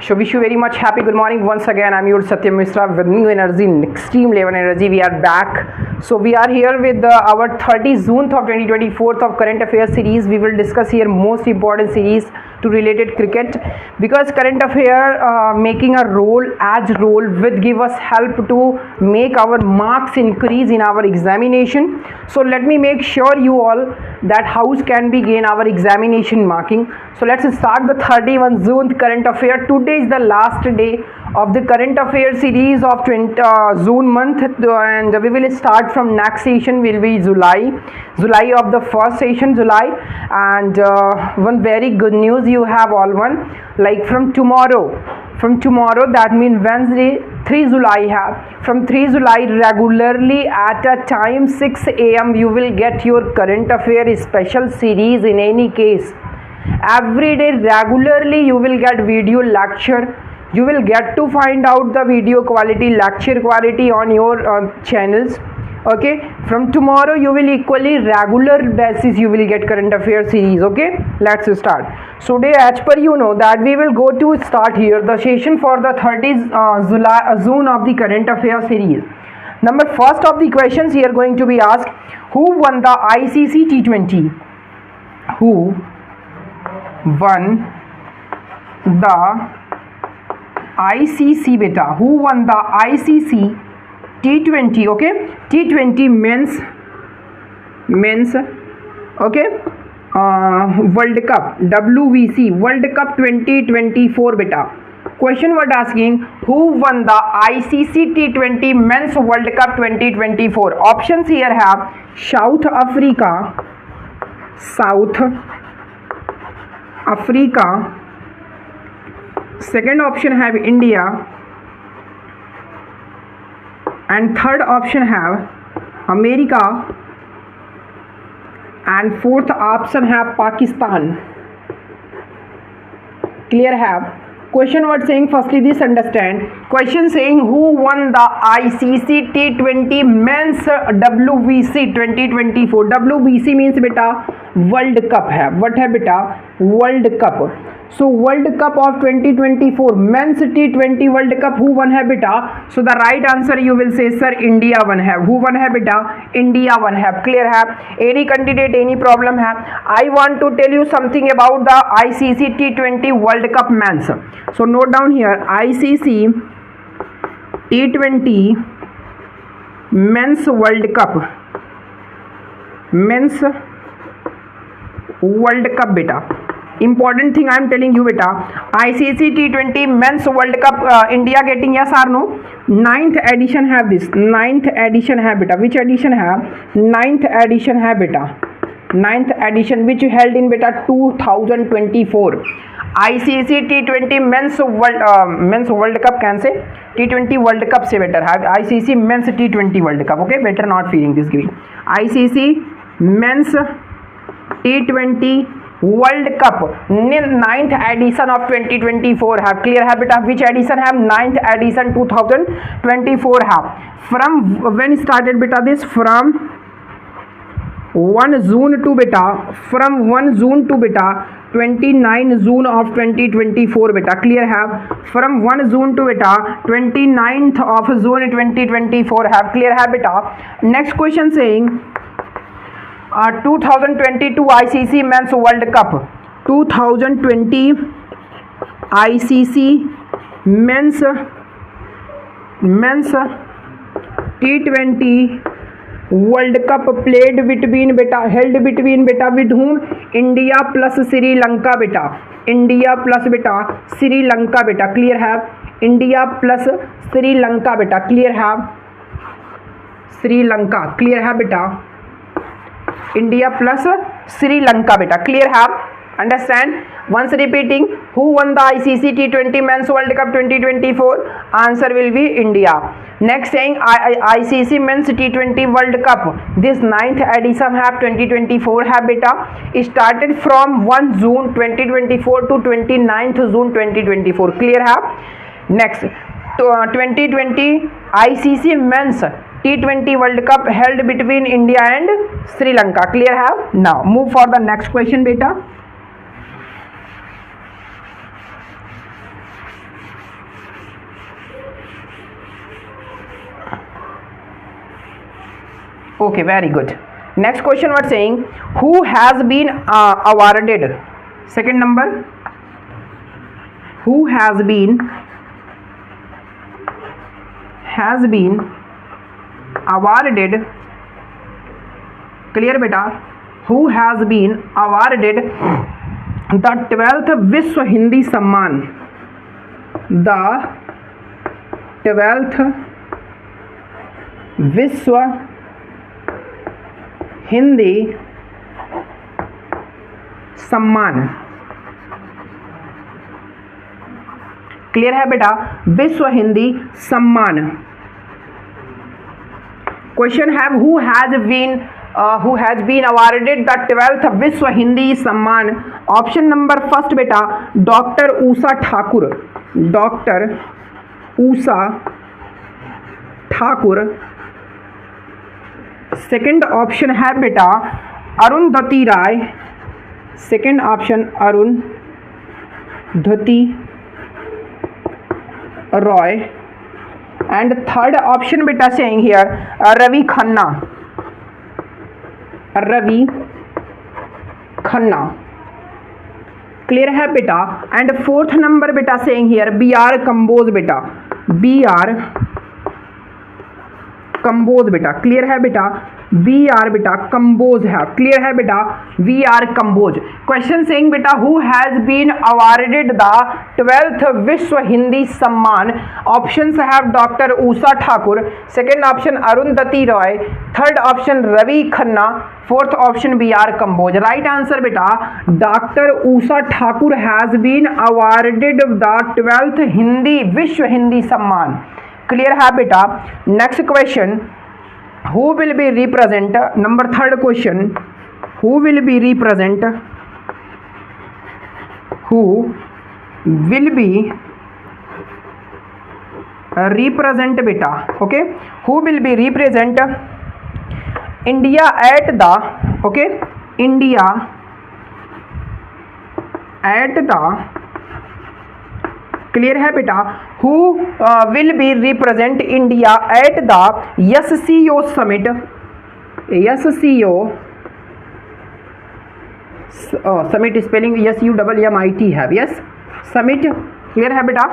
So wish you very much happy good morning once again. I'm your Satyam Misra with new energy, extreme level energy. We are back. So we are here with our 30 June of 2024 of current affairs series. We will discuss here most important series to related cricket, because current affair making a role as role will give us help to make our marks increase in our examination. So let me make sure you all that how can we gain our examination marking. So let's start the 31 June current affair. Today is the last day of the current affair series of June month, and we will start from next session will be July of the first session July. And one very good news you have all one, like from tomorrow that means Wednesday 3 July have from 3 July regularly at a time 6 a.m. you will get your current affair special series. In any case, every day regularly you will get video lecture. You will get to find out the video quality, lecture quality on your channels. Okay, from tomorrow you will equally regular basis you will get current affair series. Okay, let's start. So today, as per you know that we will go to start here the session for the 30th June of the current affair series. Number first of the questions here going to be asked: who won the ICC T20? Who won the ICC beta? Who won the ICC T20? Okay, T20 men's okay World Cup, WBC World Cup 2024 beta. Question was asking who won the ICC T20 men's World Cup 2024. Options here have South Africa, second option have India, and third option have America, and fourth option have Pakistan. Clear have? Question was saying, firstly this understand, question saying who won the ICC T20 men's WBC 2024. WBC means beta World Cup है. What है beta? World Cup. So World Cup of 2024 men's T20 World Cup who won है beta? So the right answer you will say sir India won है. Who won है beta? India won है. Clear है? Any candidate any problem है? I want to tell you something about the ICC T20 World Cup men's. So note down here ICC T20 men's World Cup beta. Important thing I am telling you beta, ICC T20 men's World Cup India getting yes or no? 9th edition have this. 9th edition have beta. Which edition have? 9th edition have beta. 9th edition which held in beta 2024. ICC T20 men's World Cup can say T20 World Cup से better have ICC men's T20 World Cup. Okay, better not feeling this giving ICC men's T20 World Cup 9th edition of 2024 have. Clear have beta? Which edition have? 9th edition 2024 have. From when started beta this? From 1 June to beta, from 1 June to beta 29 June of 2024 beta. Clear have? From 1 June to beta 29th of June 2024 have. Clear have beta? Next question saying 2022 ICC men's World Cup. 2020 ICC men's T20 World Cup played between beta, held between beta with whom? India plus Sri Lanka beta. India plus beta Sri Lanka beta. Clear have? India plus Sri Lanka beta. Clear have? Sri Lanka. Clear have beta? India plus Sri Lanka beta. Clear have? Understand? Once repeating, who won the ICC T20 men's World Cup 2024? Answer will be India. Next saying ICC men's T20 World Cup, this 9th edition have 2024 have beta, started from 1 June 2024 to 29th June 2024. Clear have? Next 2020 ICC men's T20 World Cup held between India and Sri Lanka. Clear have? Now move for the next question beta. Okay, very good. Next question what saying, who has been awarded? Second number, who has been awarded, clear beta, who has been awarded the 12th Vishwa Hindi Samman, the 12th Vishwa Hindi Samman, clear है बेटा, Vishwa Hindi Samman. Question है who has been awarded the 12th Vishwa Hindi Samman. Option number first बेटा doctor Usha Thakur, doctor Usha Thakur. Second option है बेटा Arundhati Rai, second option Arundhati Roy. And third option बेटा saying here Ravi Khanna, Ravi Khanna, clear है बेटा. And fourth number बेटा saying here B R Kamboj बेटा, बी आर कंबोज बेटा, क्लियर है बेटा, वी आर बेटा कंबोज है, क्लियर है बेटा, V R Kamboj. Question saying बेटा who has been awarded the 12th Vishwa Hindi Samman. Options have doctor Usha Thakur, second option Arundhati Roy, third option Ravi Khanna, fourth option B R Kamboj. Right answer बेटा doctor Usha Thakur has been awarded the 12th Hindi Vishwa Hindi Samman. Clear है बेटा. Next question, who will be represent, number third question, who will be represent, who will be represent beta, okay, who will be represent India at the, okay, India at the, clear है बेटा, who will be represent India at the SCO summit, SCO summit spelling SUMMIT है, yes summit, clear है बेटा,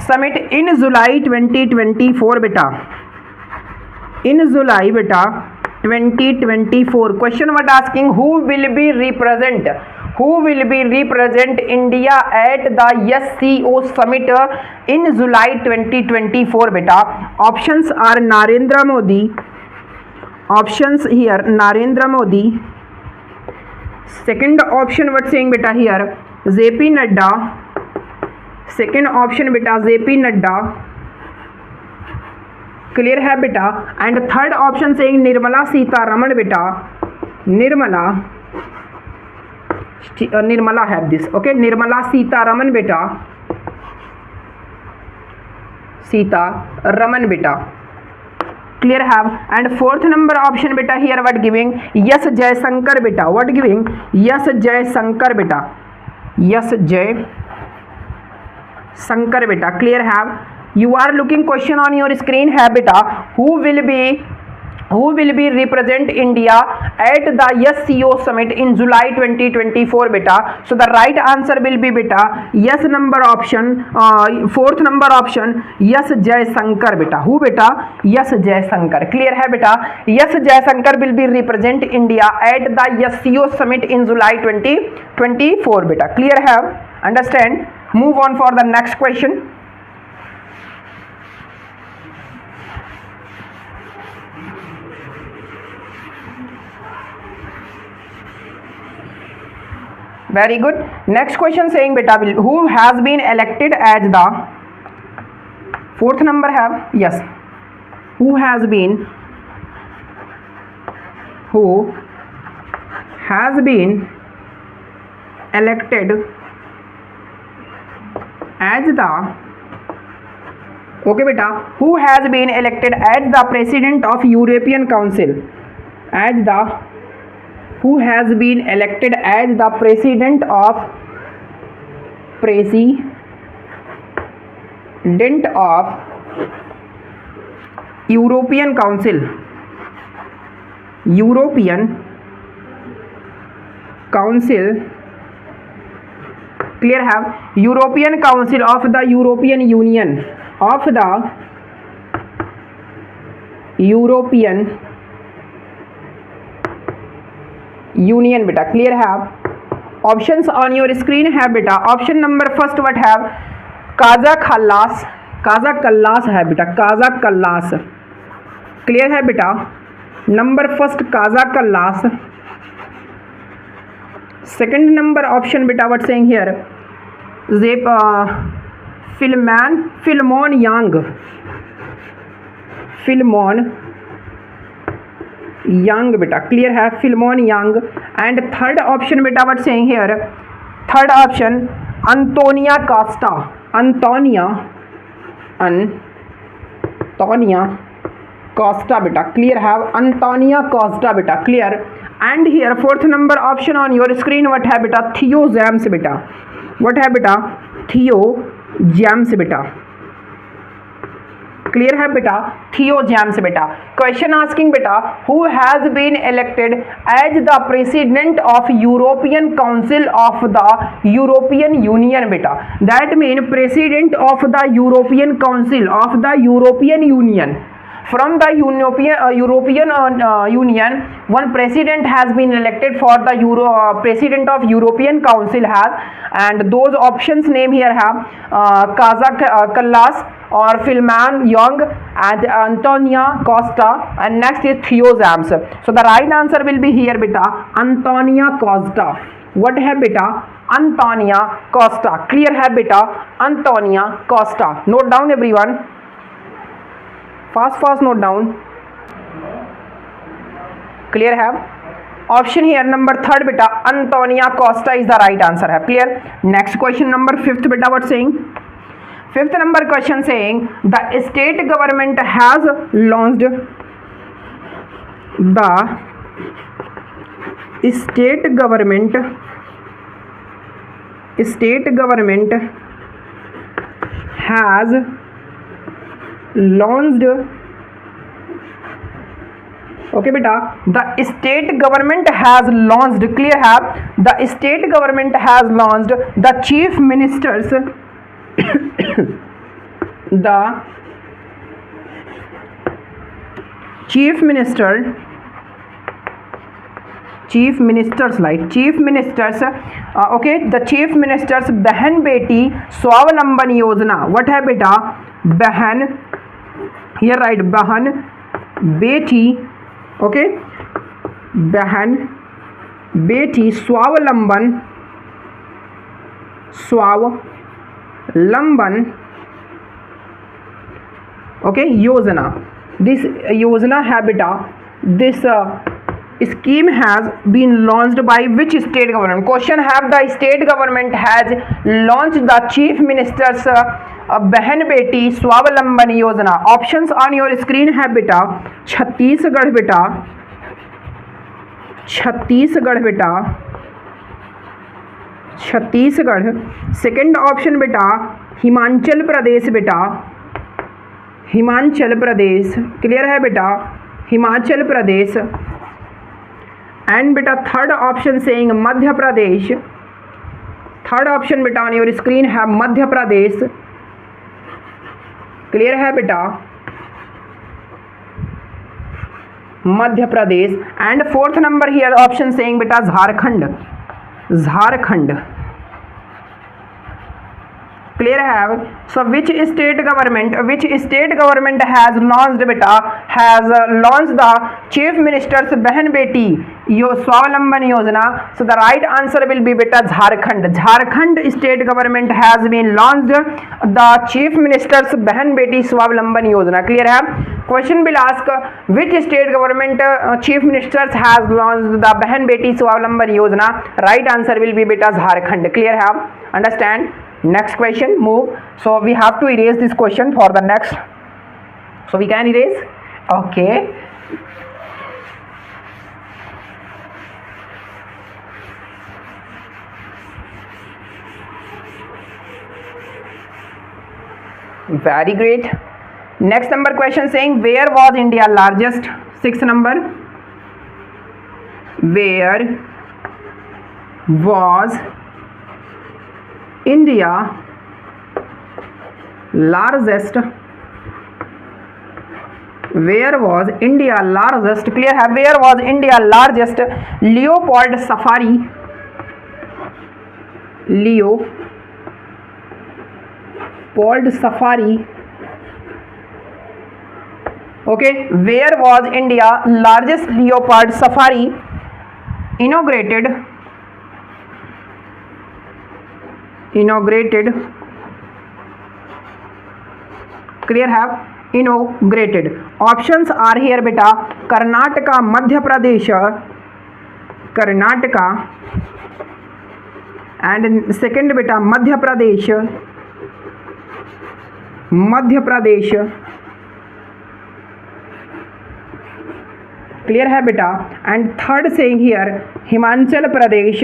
summit in जुलाई 2024 बेटा, इन जुलाई बेटा 2024. Question what asking who will be represent, who will be represent India at the SCO summit in July 2024 beta. Options are Narendra Modi, options here Narendra Modi, second option what saying beta here JP Nadda, second option beta JP Nadda, clear है बेटा. and third option saying Nirmala Sitharaman beta, Nirmala have this, okay, Nirmala Sitharaman beta, Sitharaman beta, clear have. and fourth number option beta here what giving yes Jayasankar beta, what giving yes Jayasankar beta, yes Jayasankar beta, clear have. you are looking question on your screen है बेटा who will be represent India at the SCO summit in July 2024 beta. so the right answer will be beta yes number option, fourth number option yes Jayasankar beta. who beta yes Jayasankar, clear है बेटा, yes Jayasankar will be represent India at the SCO summit in July 2024 beta, clear है, understand. move on for the next question. Very good. Next question saying beta who has been elected as the, fourth number have yes, who has been elected as the, okay beta, who has been elected as the president of European Council, as the, who has been elected as the president of European Council, European Council, clear have, European Council of the European Union, of the European Union beta, clear have. Options on your screen है बेटा. Option number first what have, Kaja Kallas, Kaja Kallas है बेटा, Kaja Kallas, clear है बेटा. Number first Kaja Kallas. Second number option बेटा what saying here, जेप Philemon Yang, Philemon Yang बेटा, clear है, Philemon Yang. And third option बेटा what saying here, third option Antonio Costa, Antonio Costa बेटा, clear है, Antonio Costa बेटा, clear. And here fourth number option on your screen what है बेटा, Theo James बेटा, what है बेटा, थियो जेम्स बेटा, क्लियर है बेटा, थियो जेम्स बेटा. क्वेश्चन आस्किंग बेटा, who has been elected as the president of European council of the European union बेटा. That mean president of the European council of the European union. From the European Union, one president has been elected for the president of European Council has, and those options name here have Kaza Kallas or Filman Young and Antonia Costa, and next is Theo Zams. So the right answer will be here beta, Antonia Costa. What है बेटा, Antonia Costa, clear है बेटा, Antonia Costa. Note down everyone, fast note down, clear have. Option here number third beta, Antonia Costa is the right answer है, clear. Next question number fifth beta what saying, fifth number question saying the state government has launched, the state government has launched, okay beta, the state government has launched, clear have, the state government has launched the chief ministers the chief ministers like chief ministers, okay, the chief ministers बहन बेटी स्वावलंबन योजना. what है बेटा, बहन, here right, बहन बेटी, okay, बहन बेटी स्वावलंबन okay, योजना. this योजना है बेटा, this scheme has been launched by which state government. Question have, the state government has launched the chief ministers बहन बेटी स्वावलंबन योजना. ऑप्शंस ऑन योर स्क्रीन है बेटा, छत्तीसगढ़ बेटा, छत्तीसगढ़ बेटा, छत्तीसगढ़. सेकंड ऑप्शन बेटा हिमाचल प्रदेश बेटा, हिमाचल प्रदेश, क्लियर है बेटा, हिमाचल प्रदेश. एंड बेटा third option saying Madhya Pradesh, third option बेटा ऑन योर स्क्रीन है मध्य प्रदेश, क्लियर है बेटा, Madhya Pradesh. And fourth number here option saying बेटा Jharkhand, Jharkhand, clear have. So which state government has launched beta, has launched the chief minister's बहन बेटी स्वावलंबन योजना. So the right answer will be beta Jharkhand. Jharkhand state government has been launched the chief minister's बहन बेटी स्वावलंबन योजना. clear है. Question will ask which state government chief ministers has launched the बहन बेटी स्वावलंबन योजना. Right answer will be beta Jharkhand. clear है, understand. Next question, move. So we have to erase this question for the next, so we can erase, okay. Very great. Next number question saying where was India largest. 6th number, where was India largest, where was India largest, clear है, where was India largest leopard safari, leopard safari, okay, where was India largest leopard safari inaugurated, clear have, inaugurated. Options are here beta, Karnataka, Madhya Pradesh, Karnataka, and second beta Madhya Pradesh, clear है बेटा, and third saying here Himachal Pradesh,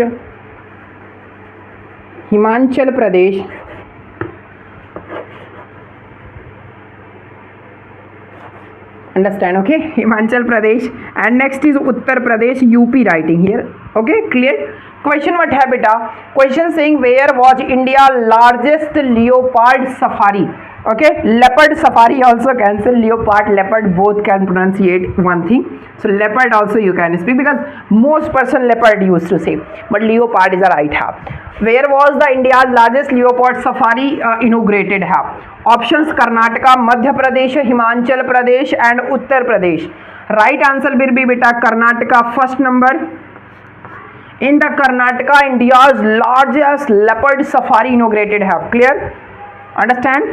understand, okay, Himachal Pradesh, and next is Uttar Pradesh, UP writing here, okay, clear. Question what है बेटा, question saying where was India largest leopard safari, okay, leopard safari also cancel, leopard, leopard both can pronunciate one thing, so leopard also you can speak because most person leopard used to say, but leopard is the right half. Where was the India's largest leopard safari inaugurated have? Options Karnataka, Madhya Pradesh, Himachal Pradesh and Uttar Pradesh. Right answer will be beta Karnataka, first number. In the Karnataka, India's largest leopard safari inaugurated have. Clear? Understand?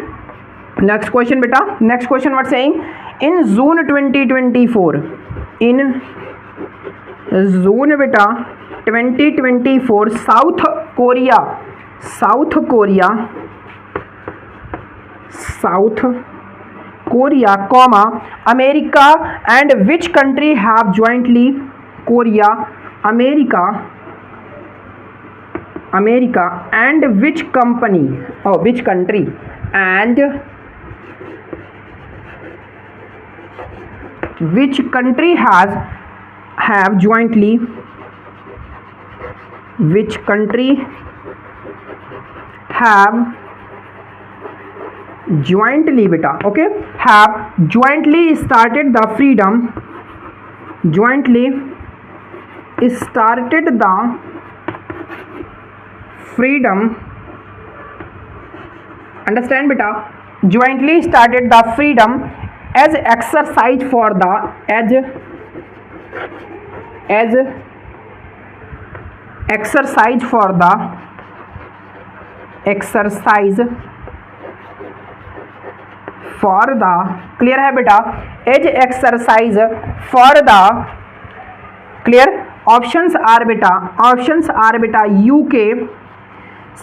Next question beta. Next question what saying? In June 2024. In June beta 2024, South Korea, comma, America and which country have jointly, Korea, America and which company, which country and which country have jointly, which country have jointly beta, okay, have jointly started the freedom, understand beta, jointly started the freedom as exercise for the clear है बेटा, as exercise for the, clear. Options are बेटा UK,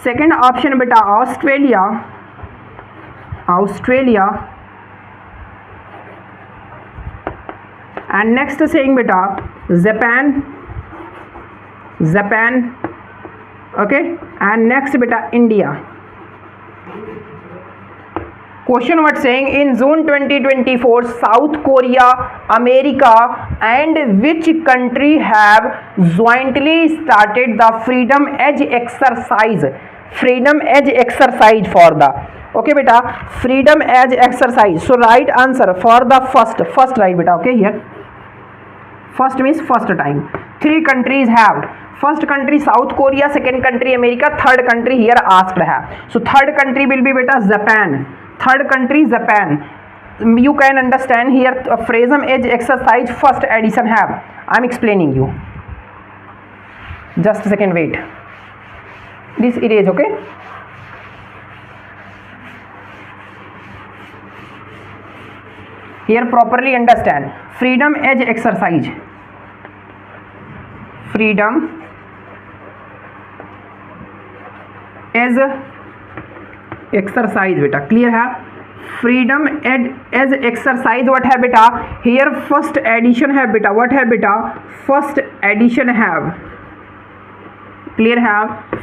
second option बेटा Australia and next saying बेटा Japan, okay, and next बेटा India. Question what saying in June 2024, South Korea, America and which country have jointly started the freedom edge exercise for the, okay beta, freedom edge exercise. So right answer for the first right beta, okay, here first means first time. Three countries have, first country South Korea, second country America, third country here asked have. So third country will be beta Japan. Third country Japan. You can understand here freedom edge exercise first edition have. I am explaining you. Just a second, wait. This erase, okay. Here properly understand. Freedom edge exercise. Freedom as exercise beta, clear है. freedom as exercise what है बेटा, here first addition है बेटा, what है बेटा, first addition have, clear है,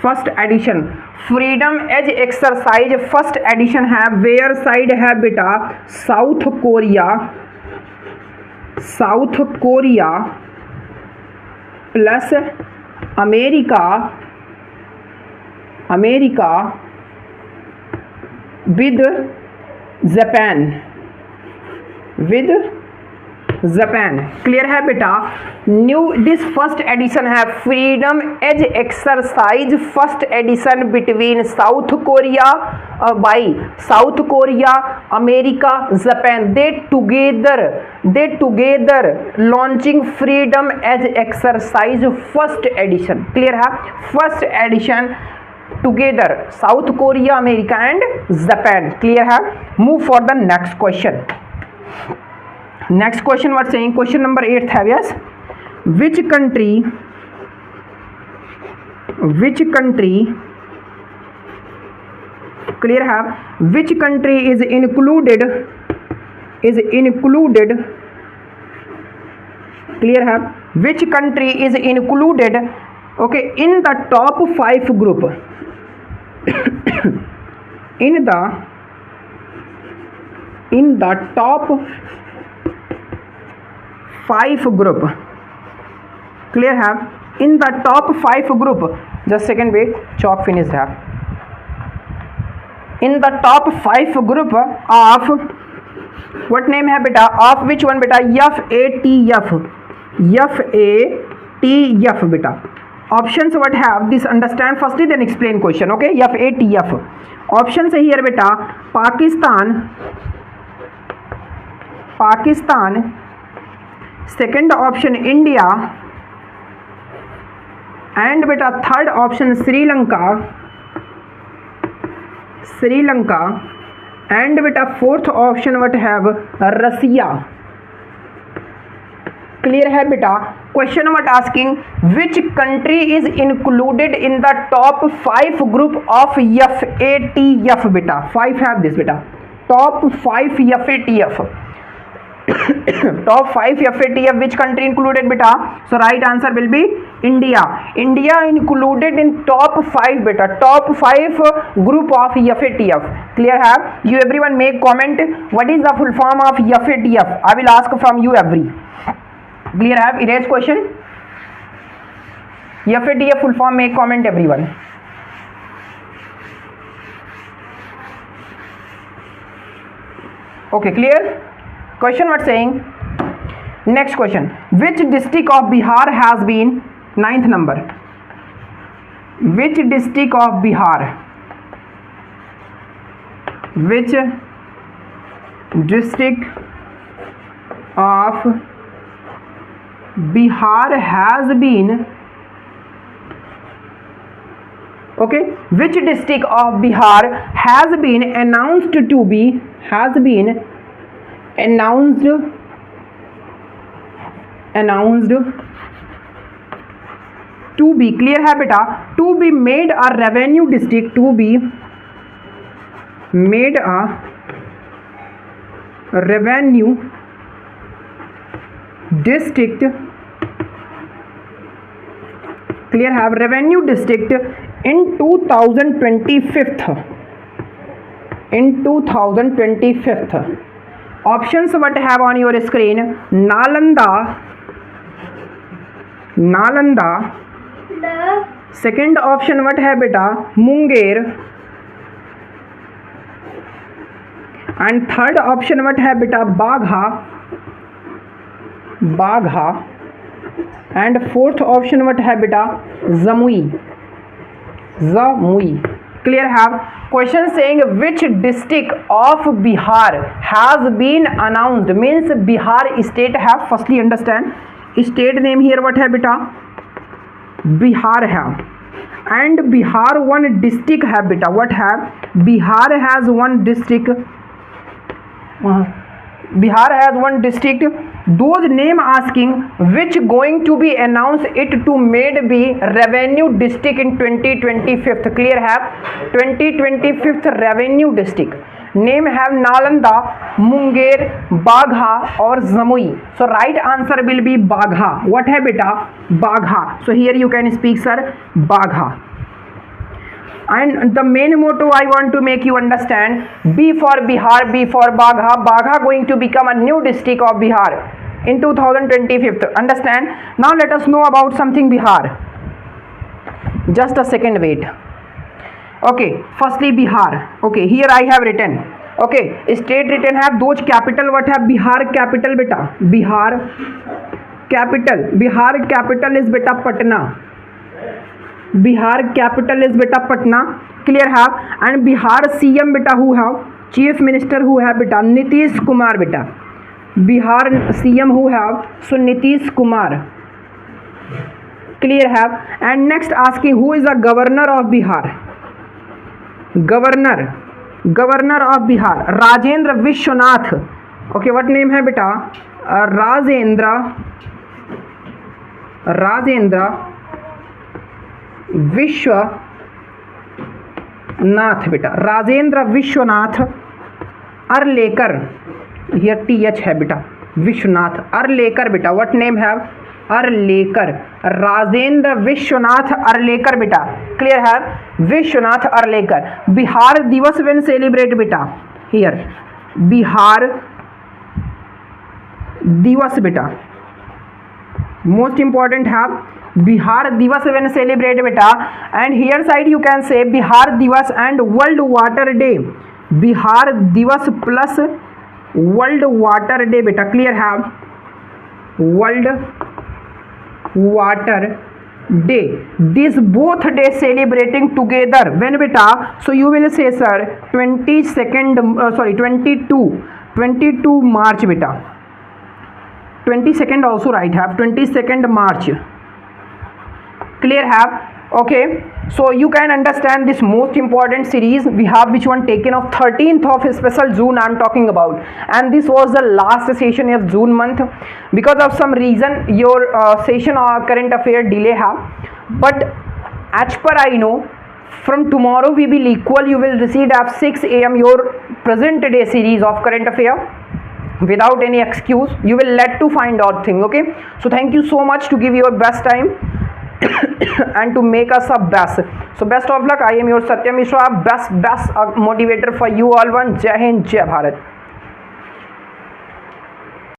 first addition. freedom as exercise first addition है, where side है बेटा, South Korea plus America with Japan. Clear है बेटा। न्यू दिस फर्स्ट एडिशन है freedom edge exercise, first edition between South Korea America Japan, they together launching freedom edge exercise first edition. Clear है, first edition together South Korea America and Japan. Clear है। Move for the next question. Next question what saying, question number 8 है yes, which country clear है, which country is included clear है, which country is included okay in the top 5 group in the top 5 group। clear है, in the top 5 group, just second wait, chalk finished है, in the top 5 group of what name है बेटा, of which one बेटा, FATF बेटा। options what have this, understand firstly then explain question, okay। FATF options है here बेटा, Pakistan, second option India and बेटा third option Sri Lanka and बेटा fourth option what have Russia. Clear है बेटा। Question what asking which country is included in the top 5 group of FATF बेटा, 5 have this बेटा, top 5 FATF top 5 FATF, which country included beta? So right answer will be India included in top 5 beta, top 5 group of FATF। clear है। you everyone make comment what is the full form of FATF, I will ask from you every। clear है। erase question, FATF full form, make comment everyone। okay clear। question what saying, next question, which district of Bihar has been 9th number, which district of Bihar has been okay, which district of Bihar has been announced to be clear है बेटा, to be made a revenue district, to be made a revenue district। clear है, revenue district in 2025। options what have on your screen, Nalanda second option what है बेटा, Munger and third option what है बेटा, Bagha and fourth option what है बेटा, Jamui। clear have। question saying which district of Bihar has been announced, means Bihar state have, firstly understand state name here what है बेटा, Bihar है and Bihar one district है बेटा, what have Bihar has one district, Bihar has one district, those name asking which going to be announced it to made be revenue district in 2025। clear have 2025 revenue district name have Nalanda, Munger, Bagha और Jamui। so right answer will be Bagha। what है बेटा, Bagha। so here you can speak sir, Bagha। and the main motto I want to make you understand, B for Bihar, B for Bagha, Bagha going to become a new district of Bihar। in 2025. Understand? Now let us know about something Bihar. Just a second, wait. Okay, firstly Bihar. Okay, here I have written. Okay, state written have those capital. What have Bihar capital beta? Bihar capital is beta Patna. Bihar capital is beta Patna. Clear have? And Bihar CM beta who have? Chief Minister who have beta? Nitish Kumar beta. Bihar CM who have? So Nitish Kumar. Clear have? And next asking who is the governor of Bihar? Governor of Bihar, Rajendra Vishwanath. Okay, what name है बेटा? Rajendra Vishwanath बेटा, Rajendra Vishwanath Arlekar. Here TH है बेटा, Vishwanath Arlekar बेटा. What name have? Arlekar, Rajendra Vishwanath Arlekar beta. Clear है? Vishwanath Arlekar. Bihar Divas when celebrate beta? Here Bihar Divas beta. Most important have Bihar Divas when celebrate beta. And here side you can say Bihar Divas and World Water Day. Bihar Divas plus World Water Day beta. Clear have? World Water Day. These both days celebrating together. When beta? So you will say sir 22 March beta. 22nd also right have 22nd March. Clear have? Okay, so you can understand this most important series we have, which one taken of 13th of special June I am talking about, and this was the last session of June month. Because of some reason your session or current affair delay have, but as per I know from tomorrow we will equal, you will receive at 6 AM your present day series of current affair without any excuse. You will let to find out thing. Okay, so thank you so much to give your best time and to make us a best. So best of luck. I am your Satyam Mishra, best motivator for you all. One Jai Hind, Jai Bharat.